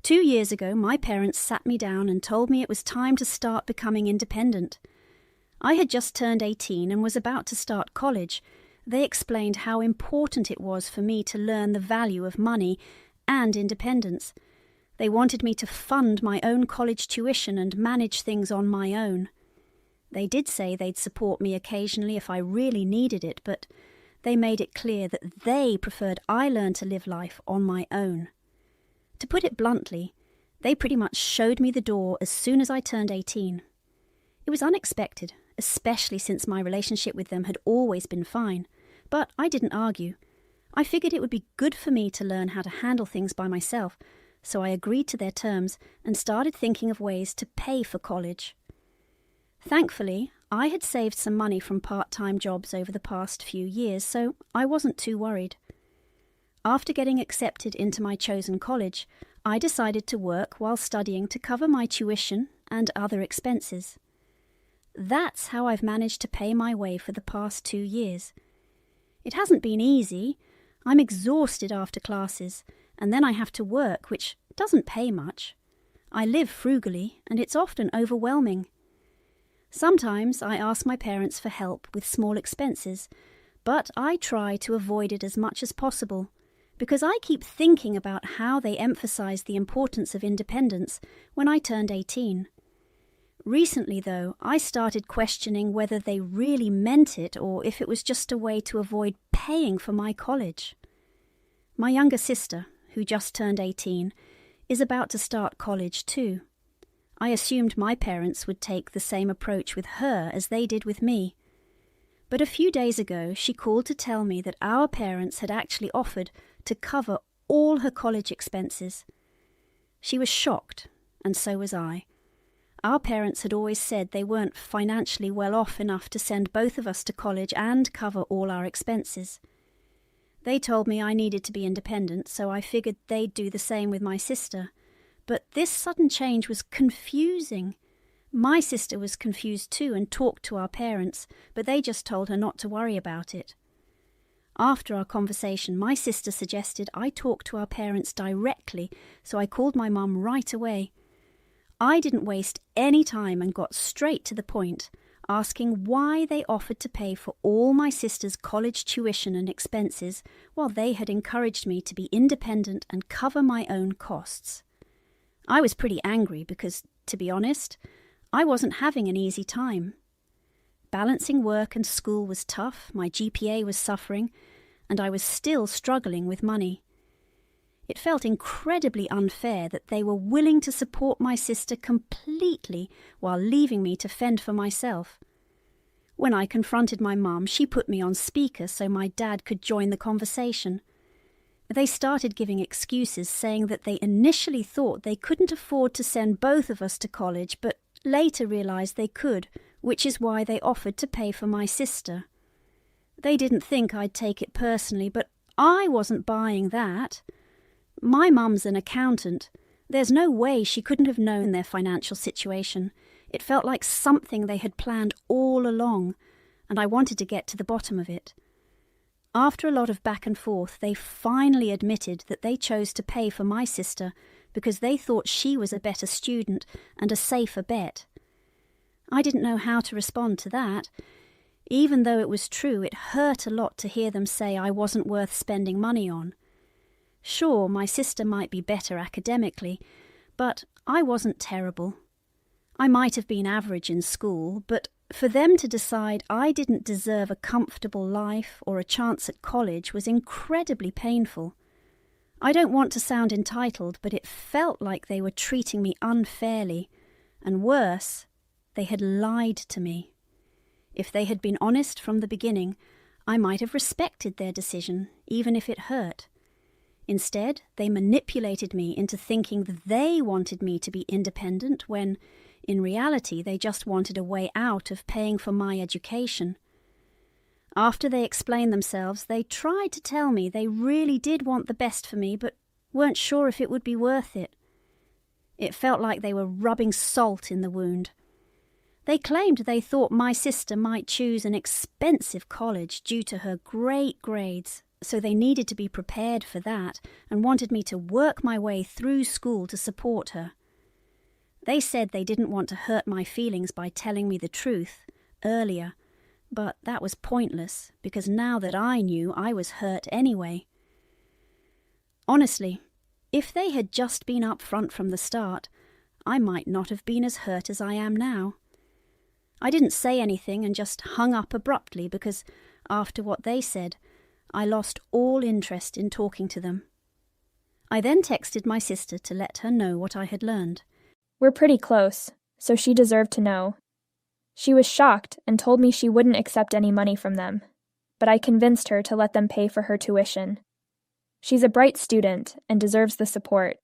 2 years ago, my parents sat me down and told me it was time to start becoming independent. I had just turned 18 and was about to start college. They explained how important it was for me to learn the value of money and independence. They wanted me to fund my own college tuition and manage things on my own. They did say they'd support me occasionally if I really needed it, but they made it clear that they preferred I learn to live life on my own. To put it bluntly, they pretty much showed me the door as soon as I turned 18. It was unexpected, especially since my relationship with them had always been fine, but I didn't argue. I figured it would be good for me to learn how to handle things by myself, so I agreed to their terms and started thinking of ways to pay for college. Thankfully, I had saved some money from part-time jobs over the past few years, so I wasn't too worried. After getting accepted into my chosen college, I decided to work while studying to cover my tuition and other expenses. That's how I've managed to pay my way for the past 2 years. It hasn't been easy. I'm exhausted after classes, and then I have to work, which doesn't pay much. I live frugally, and it's often overwhelming. Sometimes I ask my parents for help with small expenses, but I try to avoid it as much as possible, because I keep thinking about how they emphasized the importance of independence when I turned 18. Recently, though, I started questioning whether they really meant it or if it was just a way to avoid paying for my college. My younger sister, who just turned 18, is about to start college too. I assumed my parents would take the same approach with her as they did with me. But a few days ago, she called to tell me that our parents had actually offered to cover all her college expenses. She was shocked, and so was I. Our parents had always said they weren't financially well off enough to send both of us to college and cover all our expenses. They told me I needed to be independent, so I figured they'd do the same with my sister. But this sudden change was confusing. My sister was confused too and talked to our parents, but they just told her not to worry about it. After our conversation, my sister suggested I talk to our parents directly, so I called my mum right away. I didn't waste any time and got straight to the point, asking why they offered to pay for all my sister's college tuition and expenses while they had encouraged me to be independent and cover my own costs. I was pretty angry because, to be honest, I wasn't having an easy time. Balancing work and school was tough, my GPA was suffering, and I was still struggling with money. It felt incredibly unfair that they were willing to support my sister completely while leaving me to fend for myself. When I confronted my mum, she put me on speaker so my dad could join the conversation. They started giving excuses, saying that they initially thought they couldn't afford to send both of us to college, but later realized they could, which is why they offered to pay for my sister. They didn't think I'd take it personally, but I wasn't buying that. My mum's an accountant. There's no way she couldn't have known their financial situation. It felt like something they had planned all along, and I wanted to get to the bottom of it. After a lot of back and forth, they finally admitted that they chose to pay for my sister because they thought she was a better student and a safer bet. I didn't know how to respond to that. Even though it was true, it hurt a lot to hear them say I wasn't worth spending money on. Sure, my sister might be better academically, but I wasn't terrible. I might have been average in school, but for them to decide I didn't deserve a comfortable life or a chance at college was incredibly painful. I don't want to sound entitled, but it felt like they were treating me unfairly, and worse, they had lied to me. If they had been honest from the beginning, I might have respected their decision, even if it hurt. Instead, they manipulated me into thinking that they wanted me to be independent when, in reality, they just wanted a way out of paying for my education. After they explained themselves, they tried to tell me they really did want the best for me, but weren't sure if it would be worth it. It felt like they were rubbing salt in the wound. They claimed they thought my sister might choose an expensive college due to her great grades, so they needed to be prepared for that and wanted me to work my way through school to support her. They said they didn't want to hurt my feelings by telling me the truth earlier, but that was pointless because now that I knew, I was hurt anyway. Honestly, if they had just been upfront from the start, I might not have been as hurt as I am now. I didn't say anything and just hung up abruptly because, after what they said, I lost all interest in talking to them. I then texted my sister to let her know what I had learned. We're pretty close, so she deserved to know. She was shocked and told me she wouldn't accept any money from them, but I convinced her to let them pay for her tuition. She's a bright student and deserves the support,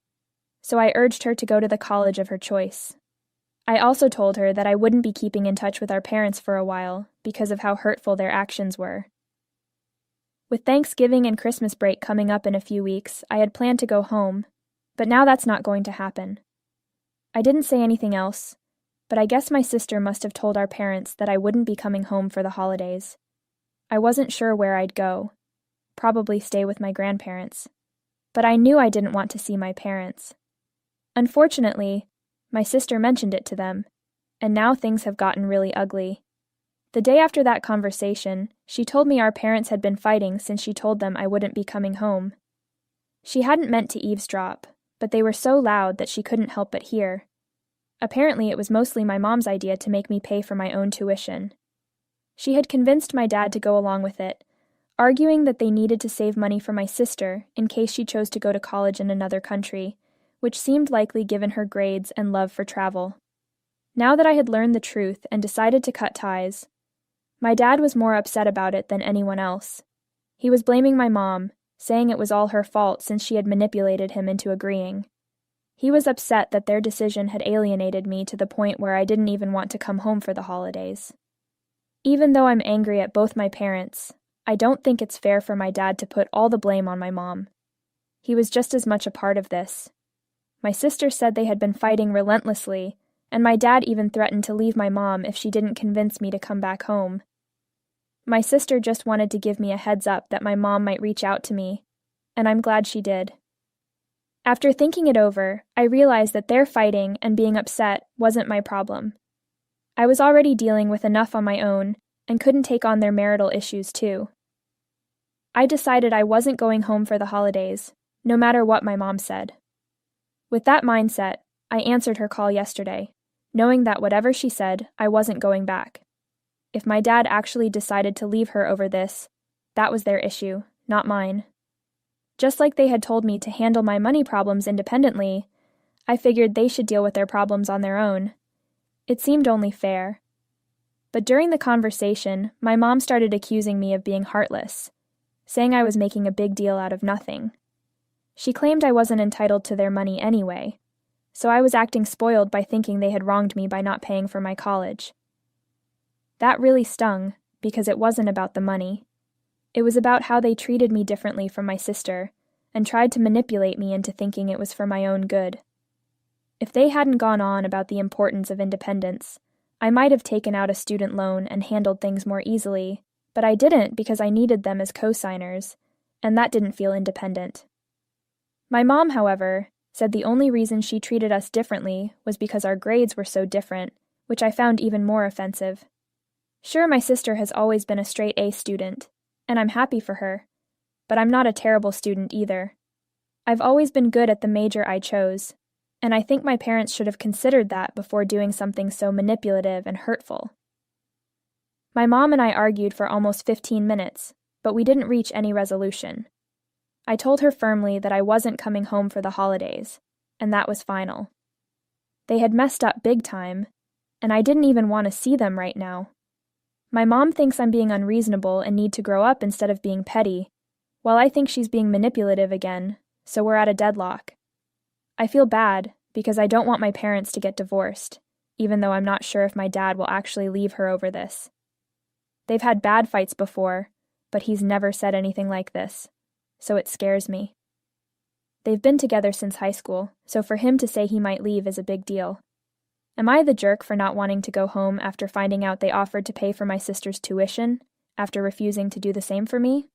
so I urged her to go to the college of her choice. I also told her that I wouldn't be keeping in touch with our parents for a while because of how hurtful their actions were. With Thanksgiving and Christmas break coming up in a few weeks, I had planned to go home, but now that's not going to happen. I didn't say anything else, but I guess my sister must have told our parents that I wouldn't be coming home for the holidays. I wasn't sure where I'd go. Probably stay with my grandparents. But I knew I didn't want to see my parents. Unfortunately, my sister mentioned it to them, and now things have gotten really ugly. The day after that conversation, she told me our parents had been fighting since she told them I wouldn't be coming home. She hadn't meant to eavesdrop, but they were so loud that she couldn't help but hear. Apparently it was mostly my mom's idea to make me pay for my own tuition. She had convinced my dad to go along with it, arguing that they needed to save money for my sister in case she chose to go to college in another country, which seemed likely given her grades and love for travel. Now that I had learned the truth and decided to cut ties, my dad was more upset about it than anyone else. He was blaming my mom, saying it was all her fault since she had manipulated him into agreeing. He was upset that their decision had alienated me to the point where I didn't even want to come home for the holidays. Even though I'm angry at both my parents, I don't think it's fair for my dad to put all the blame on my mom. He was just as much a part of this. My sister said they had been fighting relentlessly, and my dad even threatened to leave my mom if she didn't convince me to come back home. My sister just wanted to give me a heads up that my mom might reach out to me, and I'm glad she did. After thinking it over, I realized that their fighting and being upset wasn't my problem. I was already dealing with enough on my own and couldn't take on their marital issues too. I decided I wasn't going home for the holidays, no matter what my mom said. With that mindset, I answered her call yesterday, knowing that whatever she said, I wasn't going back. If my dad actually decided to leave her over this, that was their issue, not mine. Just like they had told me to handle my money problems independently, I figured they should deal with their problems on their own. It seemed only fair. But during the conversation, my mom started accusing me of being heartless, saying I was making a big deal out of nothing. She claimed I wasn't entitled to their money anyway, so I was acting spoiled by thinking they had wronged me by not paying for my college. That really stung, because it wasn't about the money. It was about how they treated me differently from my sister, and tried to manipulate me into thinking it was for my own good. If they hadn't gone on about the importance of independence, I might have taken out a student loan and handled things more easily, but I didn't because I needed them as co-signers, and that didn't feel independent. My mom, however, said the only reason she treated us differently was because our grades were so different, which I found even more offensive. Sure, my sister has always been a straight A student, and I'm happy for her, but I'm not a terrible student either. I've always been good at the major I chose, and I think my parents should have considered that before doing something so manipulative and hurtful. My mom and I argued for almost 15 minutes, but we didn't reach any resolution. I told her firmly that I wasn't coming home for the holidays, and that was final. They had messed up big time, and I didn't even want to see them right now. My mom thinks I'm being unreasonable and need to grow up instead of being petty, while I think she's being manipulative again, so we're at a deadlock. I feel bad because I don't want my parents to get divorced, even though I'm not sure if my dad will actually leave her over this. They've had bad fights before, but he's never said anything like this, so it scares me. They've been together since high school, so for him to say he might leave is a big deal. Am I the jerk for not wanting to go home after finding out they offered to pay for my sister's tuition, after refusing to do the same for me?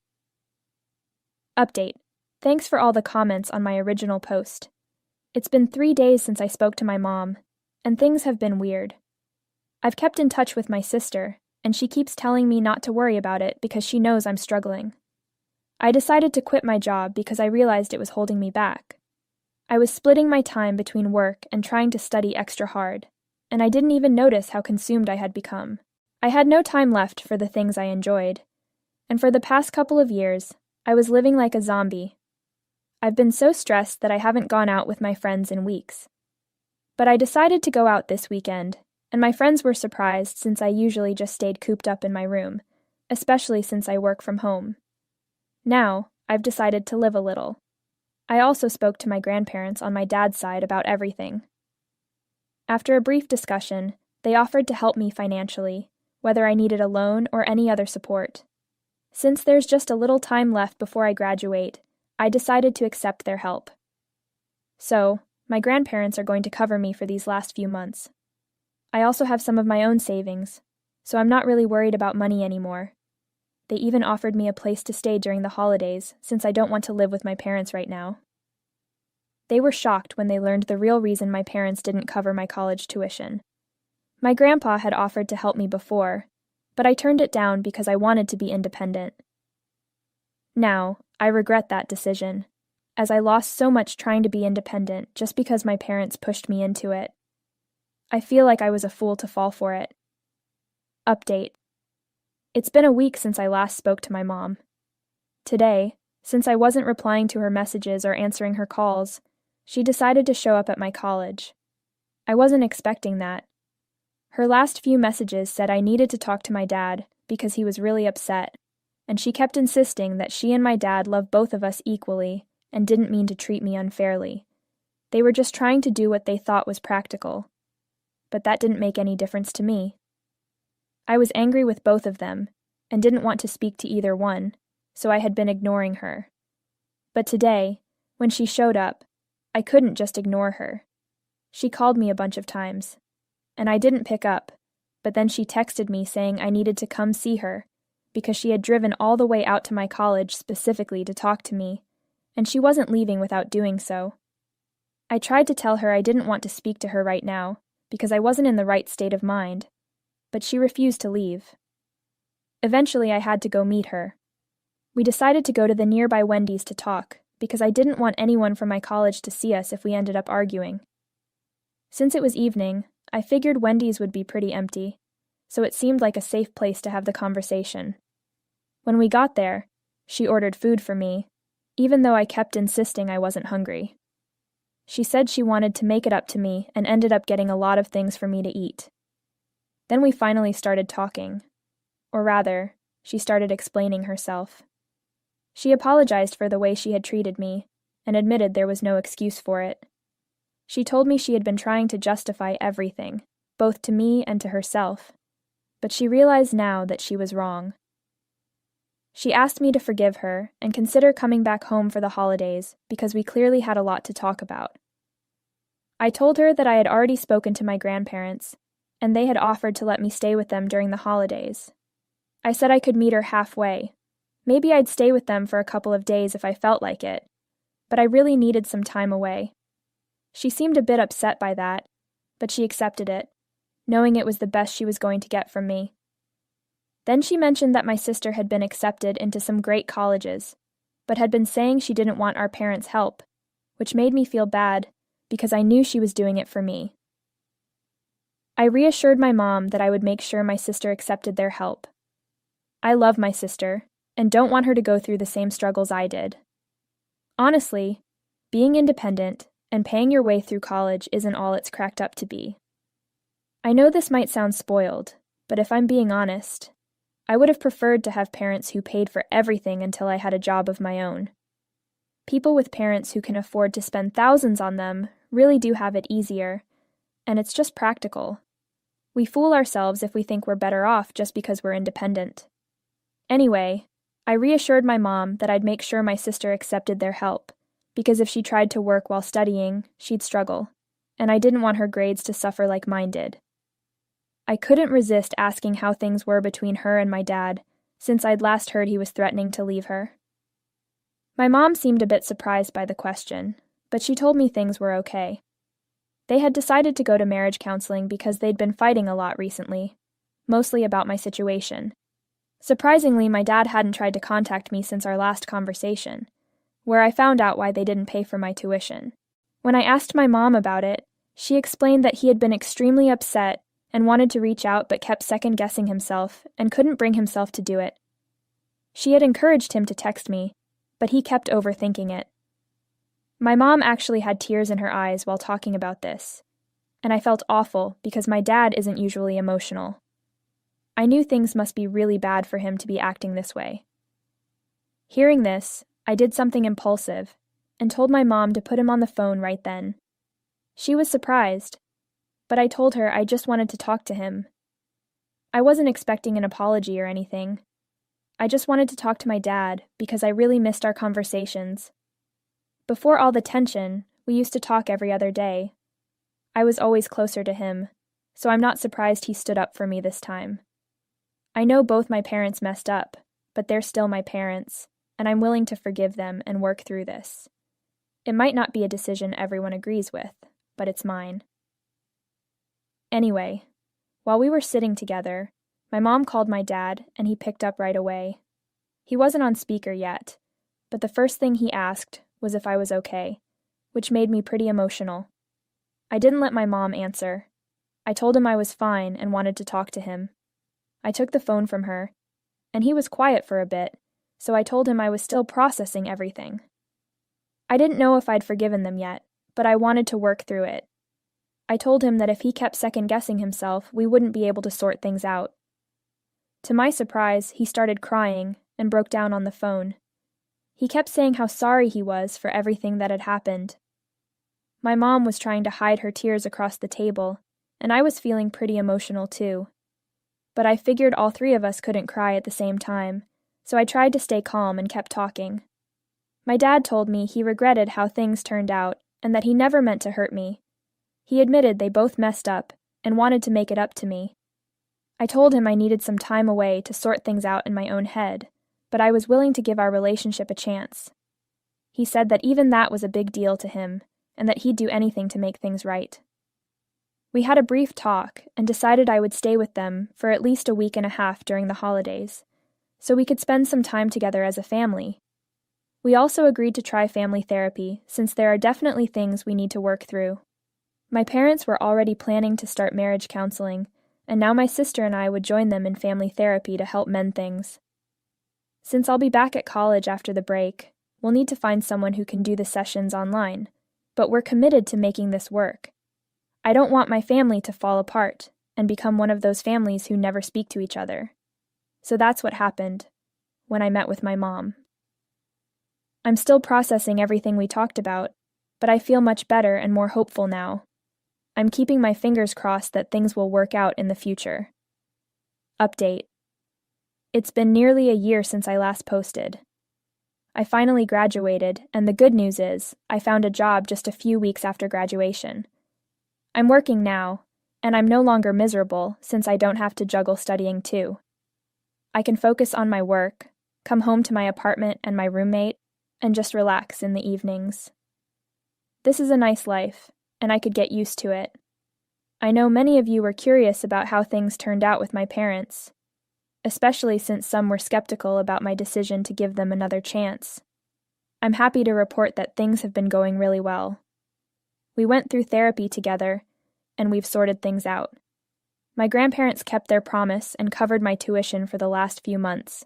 Update. Thanks for all the comments on my original post. It's been 3 days since I spoke to my mom, and things have been weird. I've kept in touch with my sister, and she keeps telling me not to worry about it because she knows I'm struggling. I decided to quit my job because I realized it was holding me back. I was splitting my time between work and trying to study extra hard, and I didn't even notice how consumed I had become. I had no time left for the things I enjoyed, and for the past couple of years, I was living like a zombie. I've been so stressed that I haven't gone out with my friends in weeks. But I decided to go out this weekend, and my friends were surprised since I usually just stayed cooped up in my room, especially since I work from home. Now, I've decided to live a little. I also spoke to my grandparents on my dad's side about everything. After a brief discussion, they offered to help me financially, whether I needed a loan or any other support. Since there's just a little time left before I graduate, I decided to accept their help. So, my grandparents are going to cover me for these last few months. I also have some of my own savings, so I'm not really worried about money anymore. They even offered me a place to stay during the holidays, since I don't want to live with my parents right now. They were shocked when they learned the real reason my parents didn't cover my college tuition. My grandpa had offered to help me before, but I turned it down because I wanted to be independent. Now, I regret that decision, as I lost so much trying to be independent just because my parents pushed me into it. I feel like I was a fool to fall for it. Update. It's been a week since I last spoke to my mom. Today, since I wasn't replying to her messages or answering her calls, she decided to show up at my college. I wasn't expecting that. Her last few messages said I needed to talk to my dad because he was really upset, and she kept insisting that she and my dad love both of us equally and didn't mean to treat me unfairly. They were just trying to do what they thought was practical. But that didn't make any difference to me. I was angry with both of them and didn't want to speak to either one, so I had been ignoring her. But today, when she showed up, I couldn't just ignore her. She called me a bunch of times, and I didn't pick up, but then she texted me saying I needed to come see her because she had driven all the way out to my college specifically to talk to me, and she wasn't leaving without doing so. I tried to tell her I didn't want to speak to her right now because I wasn't in the right state of mind, but she refused to leave. Eventually, I had to go meet her. We decided to go to the nearby Wendy's to talk because I didn't want anyone from my college to see us if we ended up arguing. Since it was evening, I figured Wendy's would be pretty empty, so it seemed like a safe place to have the conversation. When we got there, she ordered food for me, even though I kept insisting I wasn't hungry. She said she wanted to make it up to me and ended up getting a lot of things for me to eat. Then we finally started talking. Or rather, she started explaining herself. She apologized for the way she had treated me, and admitted there was no excuse for it. She told me she had been trying to justify everything, both to me and to herself, but she realized now that she was wrong. She asked me to forgive her and consider coming back home for the holidays because we clearly had a lot to talk about. I told her that I had already spoken to my grandparents, and they had offered to let me stay with them during the holidays. I said I could meet her halfway. Maybe I'd stay with them for a couple of days if I felt like it, but I really needed some time away. She seemed a bit upset by that, but she accepted it, knowing it was the best she was going to get from me. Then she mentioned that my sister had been accepted into some great colleges, but had been saying she didn't want our parents' help, which made me feel bad because I knew she was doing it for me. I reassured my mom that I would make sure my sister accepted their help. I love my sister and don't want her to go through the same struggles I did. Honestly, being independent and paying your way through college isn't all it's cracked up to be. I know this might sound spoiled, but if I'm being honest, I would have preferred to have parents who paid for everything until I had a job of my own. People with parents who can afford to spend thousands on them really do have it easier, and it's just practical. We fool ourselves if we think we're better off just because we're independent. Anyway, I reassured my mom that I'd make sure my sister accepted their help, because if she tried to work while studying, she'd struggle, and I didn't want her grades to suffer like mine did. I couldn't resist asking how things were between her and my dad, since I'd last heard he was threatening to leave her. My mom seemed a bit surprised by the question, but she told me things were okay. They had decided to go to marriage counseling because they'd been fighting a lot recently, mostly about my situation. Surprisingly, my dad hadn't tried to contact me since our last conversation, where I found out why they didn't pay for my tuition. When I asked my mom about it, she explained that he had been extremely upset and wanted to reach out but kept second-guessing himself and couldn't bring himself to do it. She had encouraged him to text me, but he kept overthinking it. My mom actually had tears in her eyes while talking about this, and I felt awful because my dad isn't usually emotional. I knew things must be really bad for him to be acting this way. Hearing this, I did something impulsive and told my mom to put him on the phone right then. She was surprised, but I told her I just wanted to talk to him. I wasn't expecting an apology or anything. I just wanted to talk to my dad because I really missed our conversations. Before all the tension, we used to talk every other day. I was always closer to him, so I'm not surprised he stood up for me this time. I know both my parents messed up, but they're still my parents, and I'm willing to forgive them and work through this. It might not be a decision everyone agrees with, but it's mine. Anyway, while we were sitting together, my mom called my dad, and he picked up right away. He wasn't on speaker yet, but the first thing he asked was if I was okay, which made me pretty emotional. I didn't let my mom answer. I told him I was fine and wanted to talk to him. I took the phone from her, and he was quiet for a bit, so I told him I was still processing everything. I didn't know if I'd forgiven them yet, but I wanted to work through it. I told him that if he kept second-guessing himself, we wouldn't be able to sort things out. To my surprise, he started crying and broke down on the phone. He kept saying how sorry he was for everything that had happened. My mom was trying to hide her tears across the table, and I was feeling pretty emotional too. But I figured all three of us couldn't cry at the same time, so I tried to stay calm and kept talking. My dad told me he regretted how things turned out and that he never meant to hurt me. He admitted they both messed up and wanted to make it up to me. I told him I needed some time away to sort things out in my own head, but I was willing to give our relationship a chance. He said that even that was a big deal to him, and that he'd do anything to make things right. We had a brief talk and decided I would stay with them for at least a week and a half during the holidays, so we could spend some time together as a family. We also agreed to try family therapy, since there are definitely things we need to work through. My parents were already planning to start marriage counseling, and now my sister and I would join them in family therapy to help mend things. Since I'll be back at college after the break, we'll need to find someone who can do the sessions online, but we're committed to making this work. I don't want my family to fall apart and become one of those families who never speak to each other. So that's what happened when I met with my mom. I'm still processing everything we talked about, but I feel much better and more hopeful now. I'm keeping my fingers crossed that things will work out in the future. Update. It's been nearly a year since I last posted. I finally graduated, and the good news is I found a job just a few weeks after graduation. I'm working now, and I'm no longer miserable since I don't have to juggle studying too. I can focus on my work, come home to my apartment and my roommate, and just relax in the evenings. This is a nice life, and I could get used to it. I know many of you were curious about how things turned out with my parents, especially since some were skeptical about my decision to give them another chance. I'm happy to report that things have been going really well. We went through therapy together, and we've sorted things out. My grandparents kept their promise and covered my tuition for the last few months.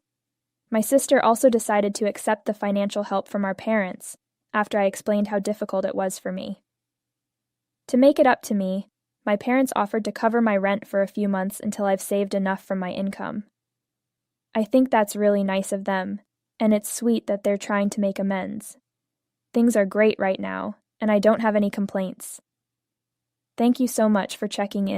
My sister also decided to accept the financial help from our parents after I explained how difficult it was for me. To make it up to me, my parents offered to cover my rent for a few months until I've saved enough from my income. I think that's really nice of them, and it's sweet that they're trying to make amends. Things are great right now, and I don't have any complaints. Thank you so much for checking in.